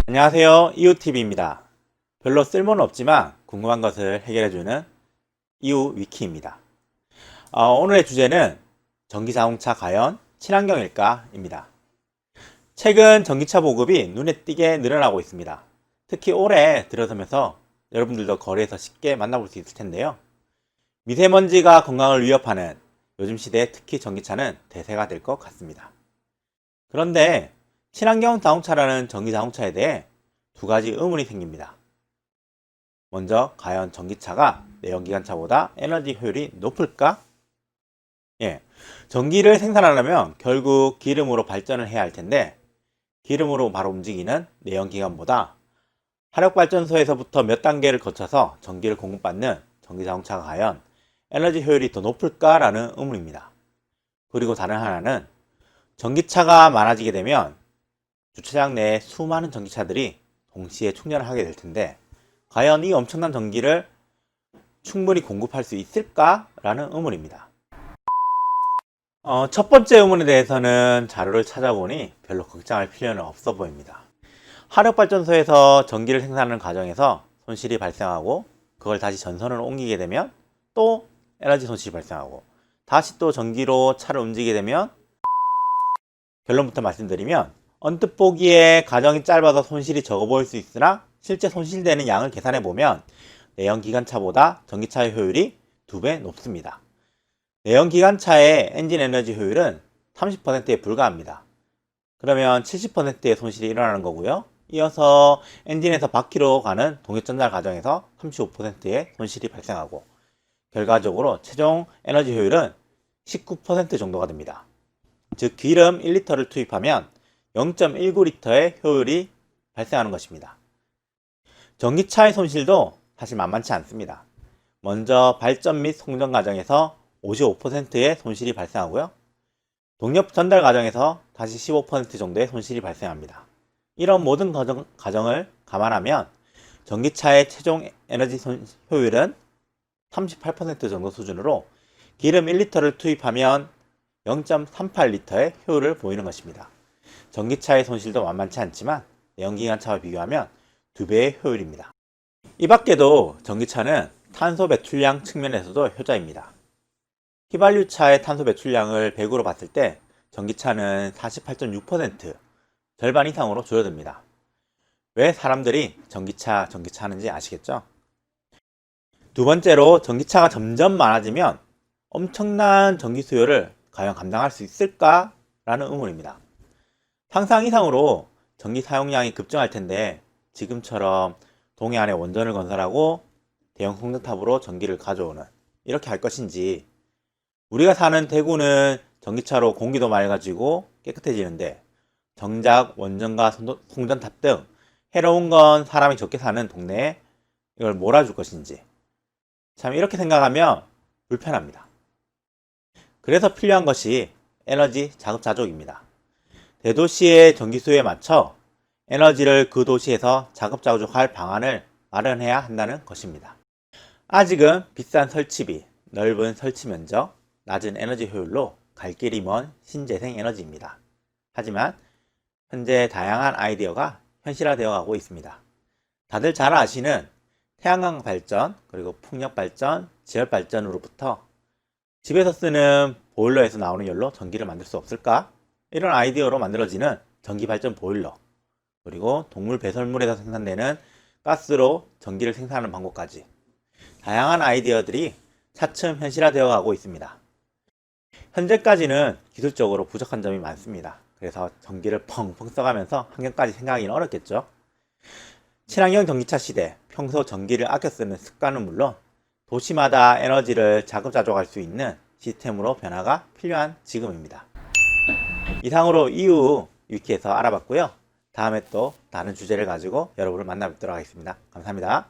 안녕하세요, 이웃TV입니다. 별로 쓸모는 없지만 궁금한 것을 해결해주는 이웃 위키입니다. 오늘의 주제는 전기자동차 과연 친환경일까? 입니다. 최근 전기차 보급이 눈에 띄게 늘어나고 있습니다. 특히 올해 들어서면서 여러분들도 거리에서 쉽게 만나볼 수 있을 텐데요. 미세먼지가 건강을 위협하는 요즘 시대에 특히 전기차는 대세가 될 것 같습니다. 그런데 친환경 자동차라는 전기 자동차에 대해 두 가지 의문이 생깁니다. 먼저, 과연 전기차가 내연기관차보다 에너지 효율이 높을까? 전기를 생산하려면 결국 기름으로 발전을 해야 할 텐데, 기름으로 바로 움직이는 내연기관보다 화력발전소에서부터 몇 단계를 거쳐서 전기를 공급받는 전기 자동차가 과연 에너지 효율이 더 높을까라는 의문입니다. 그리고 다른 하나는, 전기차가 많아지게 되면 주차장 내에 수많은 전기차들이 동시에 충전을 하게 될 텐데, 과연 이 엄청난 전기를 충분히 공급할 수 있을까라는 의문입니다. 첫 번째 의문에 대해서는 자료를 찾아보니 별로 걱정할 필요는 없어 보입니다. 화력발전소에서 전기를 생산하는 과정에서 손실이 발생하고, 그걸 다시 전선으로 옮기게 되면 또 에너지 손실이 발생하고, 다시 또 전기로 차를 움직이게 되면, 결론부터 말씀드리면 언뜻 보기에 과정이 짧아서 손실이 적어 보일 수 있으나 실제 손실되는 양을 계산해 보면 내연기관차보다 전기차의 효율이 2배 높습니다. 내연기관차의 엔진 에너지 효율은 30%에 불과합니다. 그러면 70%의 손실이 일어나는 거고요. 이어서 엔진에서 바퀴로 가는 동력전달 과정에서 35%의 손실이 발생하고, 결과적으로 최종 에너지 효율은 19% 정도가 됩니다. 즉, 기름 1리터를 투입하면 0.19리터의 효율이 발생하는 것입니다. 전기차의 손실도 사실 만만치 않습니다. 먼저 발전 및 송전 과정에서 55%의 손실이 발생하고요. 동력 전달 과정에서 다시 15% 정도의 손실이 발생합니다. 이런 모든 과정을 감안하면 전기차의 최종 에너지 효율은 38% 정도 수준으로 기름 1리터를 투입하면 0.38리터의 효율을 보이는 것입니다. 전기차의 손실도 만만치 않지만 내연기관차와 비교하면 2배의 효율입니다. 이 밖에도 전기차는 탄소 배출량 측면에서도 효자입니다. 휘발유차의 탄소 배출량을 100으로 봤을 때 전기차는 48.6%, 절반 이상으로 줄어듭니다. 왜 사람들이 전기차 하는지 아시겠죠? 두 번째로, 전기차가 점점 많아지면 엄청난 전기 수요를 과연 감당할 수 있을까라는 의문입니다. 상상 이상으로 전기 사용량이 급증할 텐데, 지금처럼 동해안에 원전을 건설하고 대형 송전탑으로 전기를 가져오는, 이렇게 할 것인지, 우리가 사는 대구는 전기차로 공기도 맑아지고 깨끗해지는데 정작 원전과 송전탑 등 해로운 건 사람이 적게 사는 동네에 이걸 몰아줄 것인지, 참 이렇게 생각하면 불편합니다. 그래서 필요한 것이 에너지 자급자족입니다. 대도시의 전기 수요에 맞춰 에너지를 그 도시에서 자급자족할 방안을 마련해야 한다는 것입니다. 아직은 비싼 설치비, 넓은 설치 면적, 낮은 에너지 효율로 갈 길이 먼 신재생 에너지입니다. 하지만 현재 다양한 아이디어가 현실화되어 가고 있습니다. 다들 잘 아시는 태양광 발전, 그리고 풍력 발전, 지열 발전으로부터 집에서 쓰는 보일러에서 나오는 열로 전기를 만들 수 없을까? 이런 아이디어로 만들어지는 전기 발전 보일러, 그리고 동물 배설물에서 생산되는 가스로 전기를 생산하는 방법까지 다양한 아이디어들이 차츰 현실화되어 가고 있습니다. 현재까지는 기술적으로 부족한 점이 많습니다. 그래서 전기를 펑펑 써가면서 환경까지 생각하기는 어렵겠죠. 친환경 전기차 시대, 평소 전기를 아껴 쓰는 습관은 물론 도시마다 에너지를 자급자족할 수 있는 시스템으로 변화가 필요한 지금입니다. 이상으로 이후 위키에서 알아봤고요. 다음에 또 다른 주제를 가지고 여러분을 만나 뵙도록 하겠습니다. 감사합니다.